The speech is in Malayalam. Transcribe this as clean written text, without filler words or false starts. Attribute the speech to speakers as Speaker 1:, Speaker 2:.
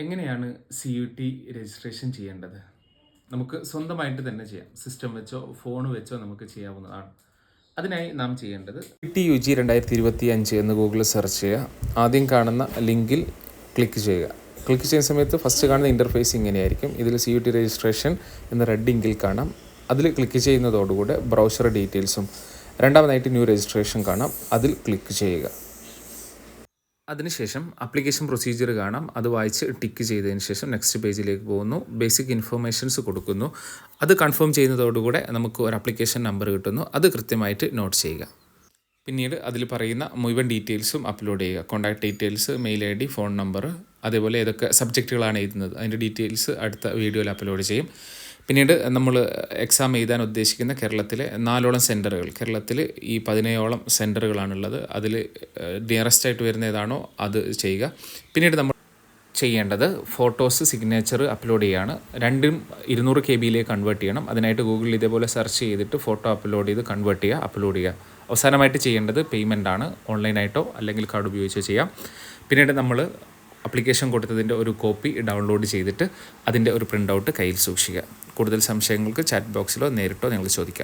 Speaker 1: എങ്ങനെയാണ് CUT രജിസ്ട്രേഷൻ ചെയ്യേണ്ടത്? നമുക്ക് സ്വന്തമായിട്ട് തന്നെ ചെയ്യാം. സിസ്റ്റം വെച്ചോ ഫോൺ വെച്ചോ നമുക്ക് ചെയ്യാവുന്നതാണ്. അതിനായി നാം ചെയ്യേണ്ടത് CUT 2025 എന്ന് ഗൂഗിളിൽ സെർച്ച് ചെയ്യുക. ആദ്യം കാണുന്ന ലിങ്കിൽ ക്ലിക്ക് ചെയ്യുക. ക്ലിക്ക് ചെയ്യുന്ന സമയത്ത് ഫസ്റ്റ് കാണുന്ന ഇൻ്റർഫേസ് ഇങ്ങനെയായിരിക്കും. ഇതിൽ CUT രജിസ്ട്രേഷൻ എന്ന റെഡ് ഇങ്കിൽ കാണാം. അതിൽ ക്ലിക്ക് ചെയ്യുന്നതോടുകൂടെ ബ്രൗസർ ഡീറ്റെയിൽസും രണ്ടാമതായിട്ട് ന്യൂ രജിസ്ട്രേഷൻ കാണാം. അതിൽ ക്ലിക്ക് ചെയ്യുക. അതിനുശേഷം ആപ്ലിക്കേഷൻ പ്രൊസീജിയർ കാണാം. അത് വായിച്ച് ടിക്ക് ചെയ്തതിന് ശേഷം നെക്സ്റ്റ് പേജിലേക്ക് പോകുന്നു. ബേസിക് ഇൻഫർമേഷൻസ് കൊടുക്കുന്നു. അത് കൺഫേം ചെയ്യുന്നതോടുകൂടെ നമുക്ക് ഒരു ആപ്ലിക്കേഷൻ നമ്പർ കിട്ടുന്നു. അത് കൃത്യമായിട്ട് നോട്ട് ചെയ്യുക. പിന്നീട് അതിൽ പറയുന്ന മുഴുവൻ ഡീറ്റെയിൽസും അപ്ലോഡ് ചെയ്യുക. Contact details, mail ID, phone number, അതേപോലെ ഏതൊക്കെ സബ്ജക്റ്റുകളാണ് എഴുതുന്നത് അതിൻ്റെ ഡീറ്റെയിൽസ് അടുത്ത വീഡിയോയിൽ അപ്ലോഡ് ചെയ്യും. പിന്നീട് നമ്മൾ എക്സാം എഴുതാൻ ഉദ്ദേശിക്കുന്ന കേരളത്തിലെ 4ഓളം സെൻറ്ററുകൾ, കേരളത്തിൽ ഈ 17ഓളം സെൻറ്ററുകളാണുള്ളത്. അതിൽ നിയറസ്റ്റ് ആയിട്ട് വരുന്ന ഏതാണോ അത് ചെയ്യുക. പിന്നീട് നമ്മൾ ചെയ്യേണ്ടത് ഫോട്ടോസ്, സിഗ്നേച്ചർ അപ്ലോഡ് ചെയ്യുകയാണ്. രണ്ടും 200 KB കൺവേർട്ട് ചെയ്യണം. അതിനായിട്ട് ഗൂഗിളിൽ ഇതേപോലെ സെർച്ച് ചെയ്തിട്ട് ഫോട്ടോ അപ്ലോഡ് ചെയ്ത് കൺവേർട്ട് ചെയ്യുക, അപ്ലോഡ് ചെയ്യുക. അവസാനമായിട്ട് ചെയ്യേണ്ടത് പേയ്മെൻ്റ് ആണ്. ഓൺലൈനായിട്ടോ അല്ലെങ്കിൽ കാർഡ് ഉപയോഗിച്ചോ ചെയ്യാം. പിന്നീട് നമ്മൾ ആപ്ലിക്കേഷൻ കൊടുത്തതിൻ്റെ ഒരു കോപ്പി ഡൗൺലോഡ് ചെയ്തിട്ട് അതിൻ്റെ ഒരു പ്രിൻ്റ് ഔട്ട് കയ്യിൽ സൂക്ഷിക്കുക. കൂടുതൽ സംശയങ്ങൾക്ക് ചാറ്റ് ബോക്സിലോ നേരിട്ടോ നിങ്ങൾ ചോദിക്കാം.